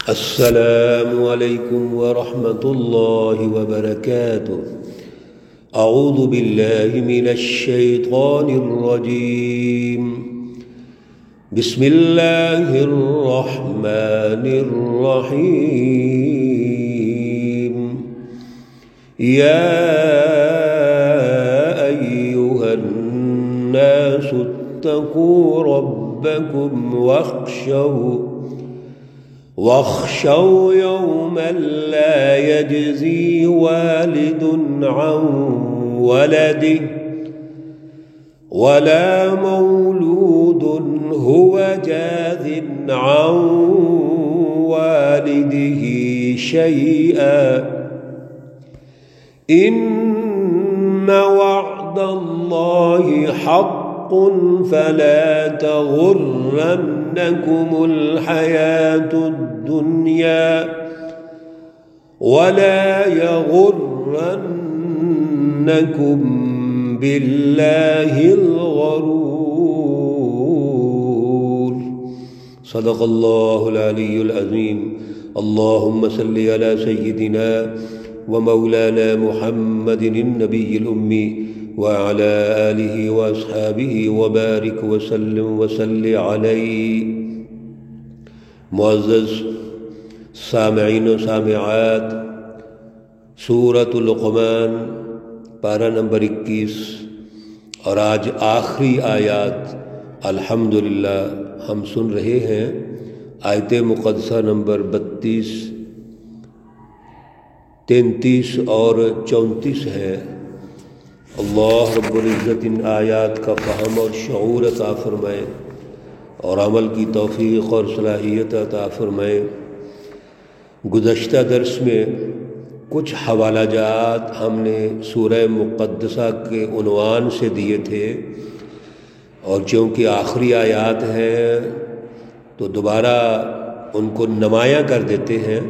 السلام علیکم ورحمۃ اللہ وبرکاتہ۔ اعوذ باللہ من الشیطان الرجیم، بسم اللہ الرحمن الرحیم۔ یا ایہا الناس اتقوا ربکم واخشوا يوما لا يجزي والد عن ولده ولا مولود هو جاز عن والده شيئا إن وعد الله حق فلا تغرنكم الحياة الدنيا ولا يغرنكم بالله الغرور۔ صدق الله العلي العظيم۔ اللهم صل على سيدنا ومولانا محمد النبي الأمي وعلى آلہ واصحابہ وبارک وسلم وصل علیہ۔ معزز سامعین و سامعات، سورۃ لقمان پارہ نمبر 21 اور آج آخری آیات الحمدللہ ہم سن رہے ہیں۔ آیت مقدسہ نمبر 32، 33 اور 34 ہے۔ اللہ رب العزت ان آیات کا فہم اور شعور عطا فرمائے اور عمل کی توفیق اور صلاحیت عطا فرمائے۔ گزشتہ درس میں کچھ حوالہ جات ہم نے سورہ مقدسہ کے عنوان سے دیے تھے، اور چونکہ آخری آیات ہیں تو دوبارہ ان کو نمایاں کر دیتے ہیں۔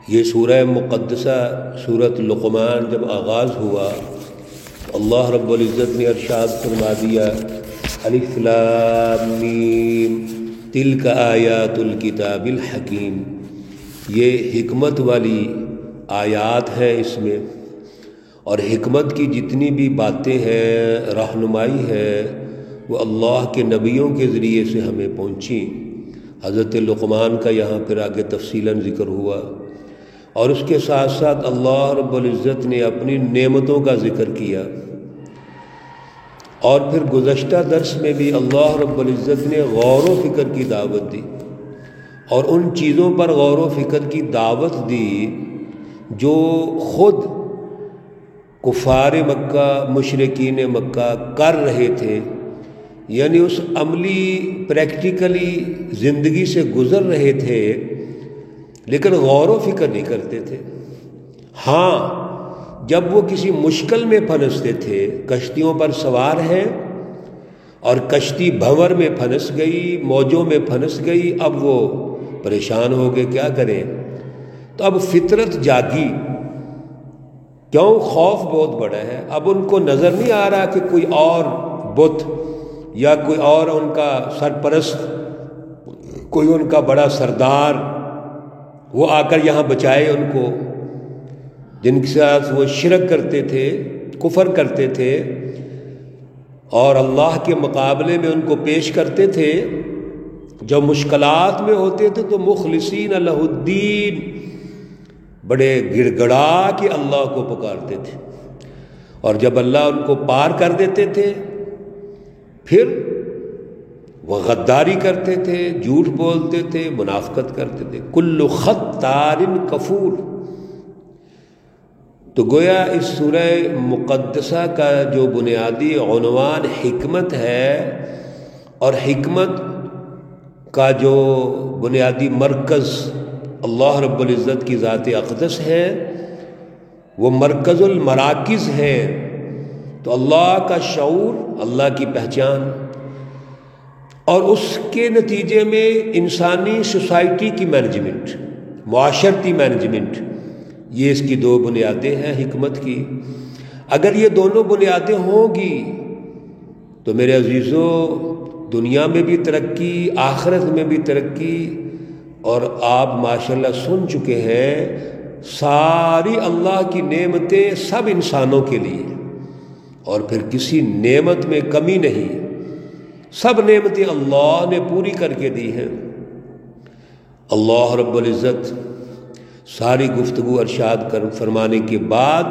یہ سورہ مقدسہ سورۃ لقمان جب آغاز ہوا، اللہ رب العزت نے ارشاد فرما دیا، الف لام میم تلک آیات الکتاب الحکیم۔ یہ حکمت والی آیات ہیں اس میں، اور حکمت کی جتنی بھی باتیں ہیں، رہنمائی ہے، وہ اللہ کے نبیوں کے ذریعے سے ہمیں پہنچی۔ حضرت لقمان کا یہاں پھر آگے تفصیلاً ذکر ہوا، اور اس کے ساتھ ساتھ اللہ رب العزت نے اپنی نعمتوں کا ذکر کیا۔ اور پھر گزشتہ درس میں بھی اللہ رب العزت نے غور و فکر کی دعوت دی، اور ان چیزوں پر غور و فکر کی دعوت دی جو خود کفار مکہ، مشرکین مکہ کر رہے تھے، یعنی اس عملی پریکٹیکلی زندگی سے گزر رہے تھے، لیکن غور و فکر نہیں کرتے تھے۔ ہاں، جب وہ کسی مشکل میں پھنستے تھے، کشتیوں پر سوار ہیں اور کشتی بھنور میں پھنس گئی، موجوں میں پھنس گئی، اب وہ پریشان ہو گئے، کیا کریں؟ تو اب فطرت جاگی، کیوں؟ خوف بہت بڑا ہے۔ اب ان کو نظر نہیں آ رہا کہ کوئی اور بت یا کوئی اور ان کا سرپرست، کوئی ان کا بڑا سردار وہ آ کر یہاں بچائے ان کو، جن کے ساتھ وہ شرک کرتے تھے، کفر کرتے تھے، اور اللہ کے مقابلے میں ان کو پیش کرتے تھے۔ جب مشکلات میں ہوتے تھے تو مخلصین لہ الدین، بڑے گڑ گڑا کے اللہ کو پکارتے تھے، اور جب اللہ ان کو پار کر دیتے تھے پھر وہ غداری کرتے تھے، جھوٹ بولتے تھے، منافقت کرتے تھے۔ کل ختار کفور۔ تو گویا اس سورہ مقدسہ کا جو بنیادی عنوان حکمت ہے، اور حکمت کا جو بنیادی مرکز اللہ رب العزت کی ذات اقدس ہے، وہ مرکز المراکز ہے۔ تو اللہ کا شعور، اللہ کی پہچان، اور اس کے نتیجے میں انسانی سوسائٹی کی مینجمنٹ، معاشرتی مینجمنٹ، یہ اس کی دو بنیادیں ہیں حکمت کی۔ اگر یہ دونوں بنیادیں ہوں گی تو میرے عزیزو، دنیا میں بھی ترقی، آخرت میں بھی ترقی، اور آپ ماشاءاللہ سن چکے ہیں ساری اللہ کی نعمتیں سب انسانوں کے لیے، اور پھر کسی نعمت میں کمی نہیں، سب نعمتیں اللہ نے پوری کر کے دی ہیں۔ اللہ رب العزت ساری گفتگو ارشاد فرمانے کے بعد،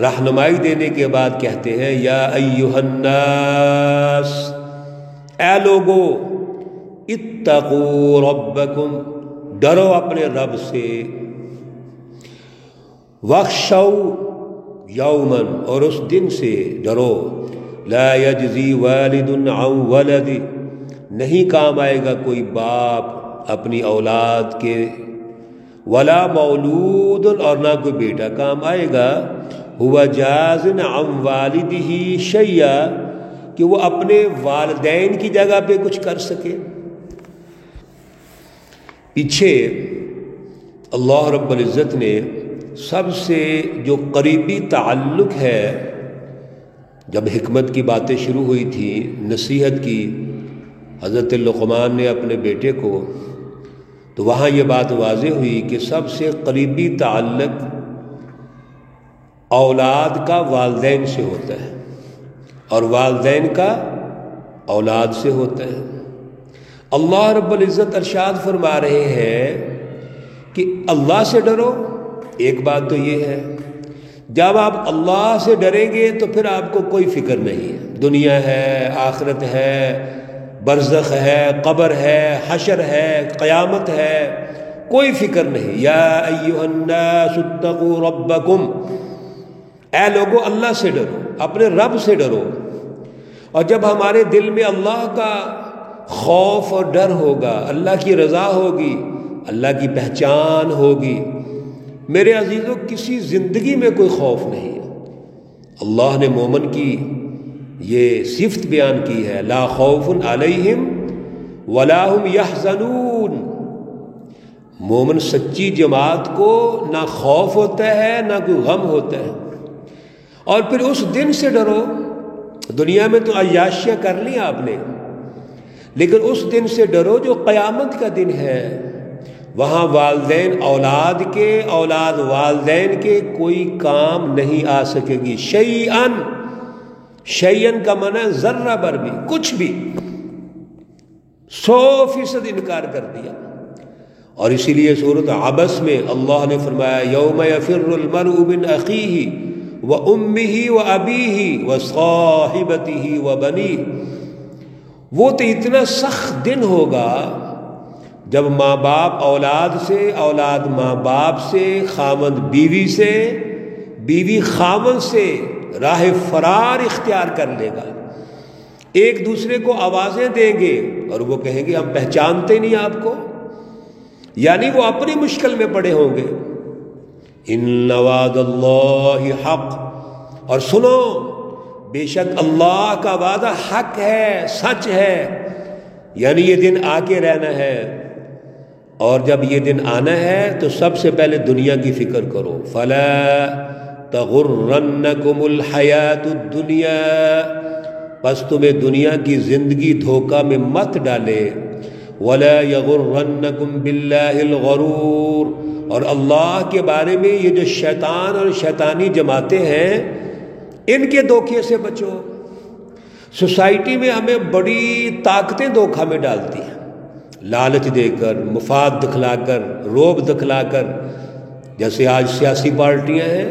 رہنمائی دینے کے بعد کہتے ہیں یا ایھا الناس، اے لوگو، اتقوا ربکم، ڈرو اپنے رب سے، واخشوا یومن، اور اس دن سے ڈرو، لا یجزی والد عن ولد، نہیں کام آئے گا کوئی باپ اپنی اولاد کے، ولا مولود، اور نہ کوئی بیٹا کام آئے گا، ہوا جاز عن والدہ شیئا، کہ وہ اپنے والدین کی جگہ پہ کچھ کر سکے۔ پیچھے اللہ رب العزت نے سب سے جو قریبی تعلق ہے، جب حکمت کی باتیں شروع ہوئی تھی، نصیحت کی حضرت لقمان نے اپنے بیٹے کو، تو وہاں یہ بات واضح ہوئی کہ سب سے قریبی تعلق اولاد کا والدین سے ہوتا ہے، اور والدین کا اولاد سے ہوتا ہے۔ اللہ رب العزت ارشاد فرما رہے ہیں کہ اللہ سے ڈرو، ایک بات تو یہ ہے، جب آپ اللہ سے ڈریں گے تو پھر آپ کو کوئی فکر نہیں ہے، دنیا ہے، آخرت ہے، برزخ ہے، قبر ہے، حشر ہے، قیامت ہے، کوئی فکر نہیں۔ یا ایھا الناس اتقوا ربکم، اے لوگو اللہ سے ڈرو، اپنے رب سے ڈرو۔ اور جب ہمارے دل میں اللہ کا خوف اور ڈر ہوگا، اللہ کی رضا ہوگی، اللہ کی پہچان ہوگی، میرے عزیزوں کسی زندگی میں کوئی خوف نہیں ہے۔ اللہ نے مومن کی یہ صفت بیان کی ہے، لا خوف علیہم ولا هم یحزنون، مومن سچی جماعت کو نہ خوف ہوتا ہے نہ کوئی غم ہوتا ہے۔ اور پھر اس دن سے ڈرو، دنیا میں تو عیاشیاں کر لی آپ نے، لیکن اس دن سے ڈرو جو قیامت کا دن ہے، وہاں والدین اولاد کے، اولاد والدین کے کوئی کام نہیں آ سکے گی۔ شیئن، شیئن کا معنی ذرہ بر بھی، کچھ بھی، 100% انکار کر دیا۔ اور اسی لیے سورۃ عبس میں اللہ نے فرمایا یوم یفر المرء من اخیہ وامہ وابیہ وصاحبتہ وبنیہ، وہ تو اتنا سخت دن ہوگا جب ماں باپ اولاد سے، اولاد ماں باپ سے، خاوند بیوی سے، بیوی خاوند سے راہ فرار اختیار کر لے گا، ایک دوسرے کو آوازیں دیں گے اور وہ کہیں گے ہم پہچانتے نہیں آپ کو، یعنی وہ اپنی مشکل میں پڑے ہوں گے۔ ان وعد اللہ حق، اور سنو بے شک اللہ کا وعدہ حق ہے، سچ ہے، یعنی یہ دن آ کے رہنا ہے، اور جب یہ دن آنا ہے تو سب سے پہلے دنیا کی فکر کرو۔ فلا تغرنکم الحیات الدنیا، پس تمہیں دنیا کی زندگی دھوکہ میں مت ڈالے، ولا یغرنکم باللہ الغرور، اور اللہ کے بارے میں یہ جو شیطان اور شیطانی جماعتیں ہیں ان کے دھوکے سے بچو۔ سوسائٹی میں ہمیں بڑی طاقتیں دھوکہ میں ڈالتی ہیں، لالچ دے کر، مفاد دکھلا کر، روب دکھلا کر، جیسے آج سیاسی پارٹیاں ہیں،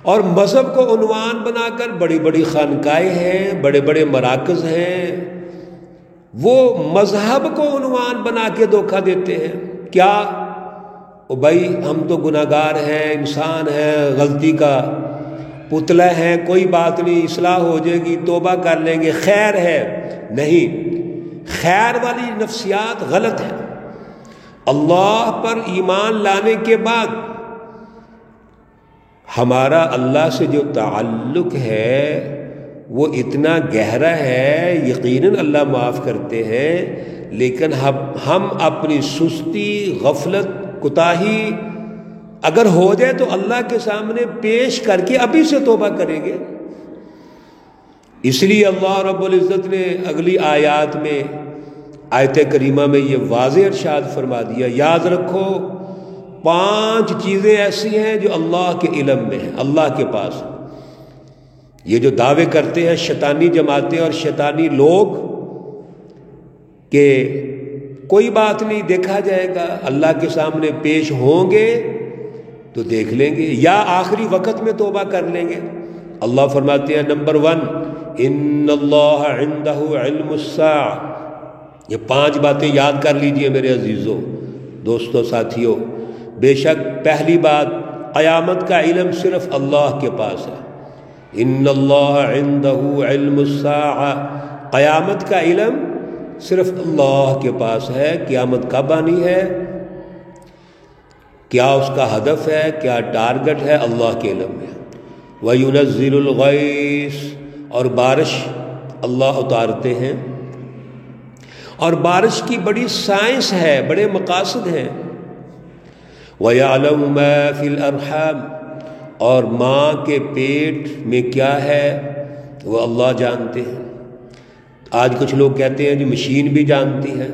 اور مذہب کو عنوان بنا کر بڑی بڑی خانقاہیں ہیں، بڑے بڑے مراکز ہیں، وہ مذہب کو عنوان بنا کے دھوکہ دیتے ہیں۔ کیا بھائی ہم تو گناہگار ہیں، انسان ہیں، غلطی کا پتلا ہیں، کوئی بات نہیں، اصلاح ہو جائے گی، توبہ کر لیں گے، خیر ہے۔ نہیں، خیر والی نفسیات غلط ہے۔ اللہ پر ایمان لانے کے بعد ہمارا اللہ سے جو تعلق ہے وہ اتنا گہرا ہے، یقیناً اللہ معاف کرتے ہیں، لیکن ہم اپنی سستی، غفلت، کوتاہی اگر ہو جائے تو اللہ کے سامنے پیش کر کے ابھی سے توبہ کریں گے۔ اس لیے اللہ رب العزت نے اگلی آیات میں آیت کریمہ میں یہ واضح ارشاد فرما دیا، یاد رکھو 5 چیزیں ایسی ہیں جو اللہ کے علم میں ہیں، اللہ کے پاس۔ یہ جو دعوے کرتے ہیں شیطانی جماعتیں اور شیطانی لوگ کہ کوئی بات نہیں، دیکھا جائے گا، اللہ کے سامنے پیش ہوں گے تو دیکھ لیں گے، یا آخری وقت میں توبہ کر لیں گے۔ اللہ فرماتے ہیں نمبر 1، ان اللہ عندہ علم الساعہ۔ یہ 5 باتیں یاد کر لیجئے میرے عزیزوں، دوستوں، ساتھیوں۔ بے شک پہلی بات، قیامت کا علم صرف اللہ کے پاس ہے۔ ان اللہ عندہ علم الساعہ، قیامت کا علم صرف اللہ کے پاس ہے۔ قیامت کب آنی ہے، کیا اس کا ہدف ہے، کیا ٹارگٹ ہے، اللہ کے علم میں۔ وَيُنَزِّلُ الْغَيْثَ، اور بارش اللہ اتارتے ہیں، اور بارش کی بڑی سائنس ہے، بڑے مقاصد ہیں۔ وَيَعْلَمُ مَا فِي الْأَرْحَامِ، اور ماں کے پیٹ میں کیا ہے وہ اللہ جانتے ہیں۔ آج کچھ لوگ کہتے ہیں جی مشین بھی جانتی ہے۔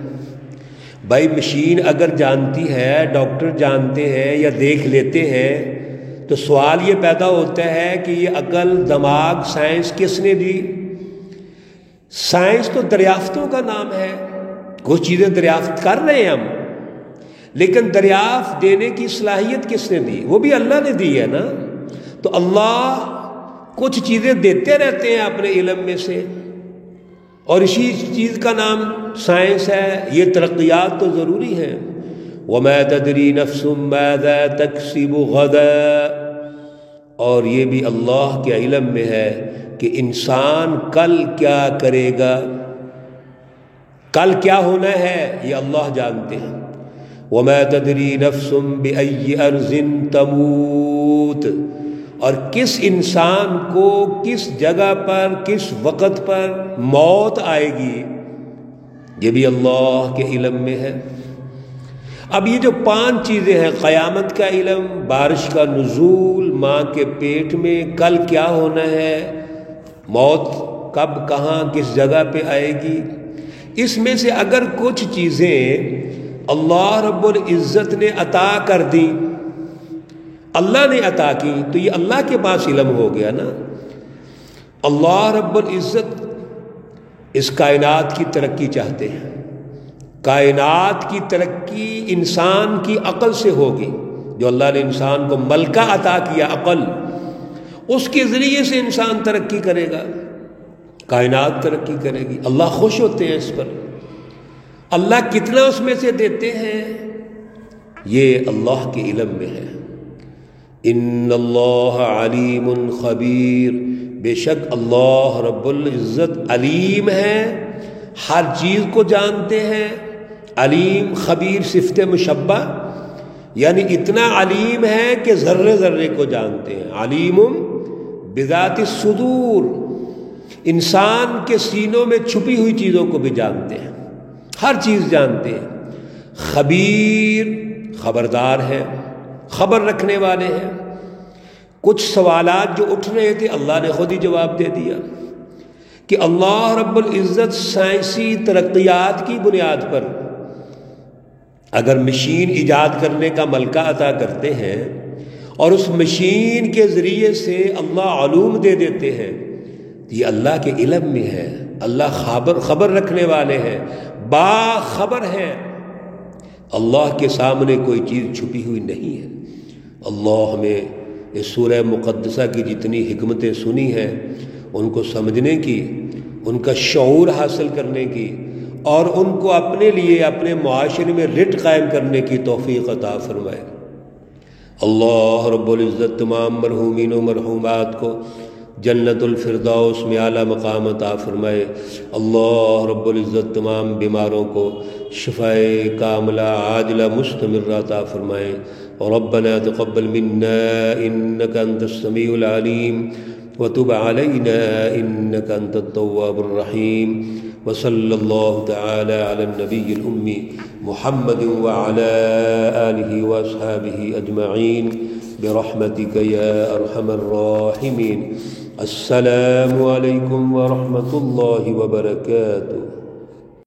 بھائی مشین اگر جانتی ہے، ڈاکٹر جانتے ہیں یا دیکھ لیتے ہیں، تو سوال یہ پیدا ہوتا ہے کہ یہ عقل، دماغ، سائنس کس نے دی؟ سائنس تو دریافتوں کا نام ہے، کچھ چیزیں دریافت کر رہے ہیں ہم، لیکن دریافت دینے کی صلاحیت کس نے دی؟ وہ بھی اللہ نے دی ہے نا۔ تو اللہ کچھ چیزیں دیتے رہتے ہیں اپنے علم میں سے، اور اسی چیز کا نام سائنس ہے۔ یہ ترقیات تو ضروری ہیں۔ وَمَا تَدْرِي نَفْسٌ مَاذَا تَكْسِبُ غَدًا، اور یہ بھی اللہ کے علم میں ہے کہ انسان کل کیا کرے گا، کل کیا ہونا ہے، یہ اللہ جانتے ہیں۔ وَمَا تَدْرِي نَفْسٌ بِأَيِّ أَرْضٍ تَمُوتُ، اور کس انسان کو کس جگہ پر کس وقت پر موت آئے گی، یہ بھی اللہ کے علم میں ہے۔ اب یہ جو 5 چیزیں ہیں، قیامت کا علم، بارش کا نزول، ماں کے پیٹ میں کل کیا ہونا ہے، موت کب کہاں کس جگہ پہ آئے گی، اس میں سے اگر کچھ چیزیں اللہ رب العزت نے عطا کر دی، اللہ نے عطا کی، تو یہ اللہ کے پاس علم ہو گیا نا۔ اللہ رب العزت اس کائنات کی ترقی چاہتے ہیں۔ کائنات کی ترقی انسان کی عقل سے ہوگی، جو اللہ نے انسان کو ملکہ عطا کیا، عقل، اس کے ذریعے سے انسان ترقی کرے گا، کائنات ترقی کرے گی۔ اللہ خوش ہوتے ہیں اس پر۔ اللہ کتنا اس میں سے دیتے ہیں، یہ اللہ کے علم میں ہے۔ ان اللہ علیم خبیر، بے شک اللہ رب العزت علیم ہے، ہر چیز کو جانتے ہیں۔ علیم خبیر صفت مشبہ، یعنی اتنا علیم ہے کہ ذرے ذرے کو جانتے ہیں۔ علیم بذات الصدور، انسان کے سینوں میں چھپی ہوئی چیزوں کو بھی جانتے ہیں، ہر چیز جانتے ہیں۔ خبیر خبردار ہے، خبر رکھنے والے ہیں۔ کچھ سوالات جو اٹھ رہے تھے اللہ نے خود ہی جواب دے دیا کہ اللہ رب العزت سائنسی ترقیات کی بنیاد پر اگر مشین ایجاد کرنے کا ملکہ عطا کرتے ہیں اور اس مشین کے ذریعے سے اللہ علوم دے دیتے ہیں، تو یہ اللہ کے علم میں ہے۔ اللہ خبر رکھنے والے ہیں، باخبر ہیں۔ اللہ کے سامنے کوئی چیز چھپی ہوئی نہیں ہے۔ اللہ ہمیں اس سورہ مقدسہ کی جتنی حکمتیں سنی ہیں ان کو سمجھنے کی، ان کا شعور حاصل کرنے کی، اور ان کو اپنے لیے اپنے معاشرے میں رٹ قائم کرنے کی توفیق عطا فرمائے۔ اللہ رب العزت تمام مرحومین و مرحومات کو جنت الفردوس میں اعلیٰ مقام عطا فرمائے۔ اللہ رب العزت تمام بیماروں کو شفائے کاملہ عاجلہ مستمرہ عطا فرمائے۔ ربنا تقبل منا انك انت السميع العليم وتب علينا انك انت التواب الرحيم، وصلى الله تعالى على النبي الأمي محمد وعلى آله وأصحابه أجمعين برحمتك يا أرحم الراحمين۔ السلام عليكم ورحمة الله وبركاته۔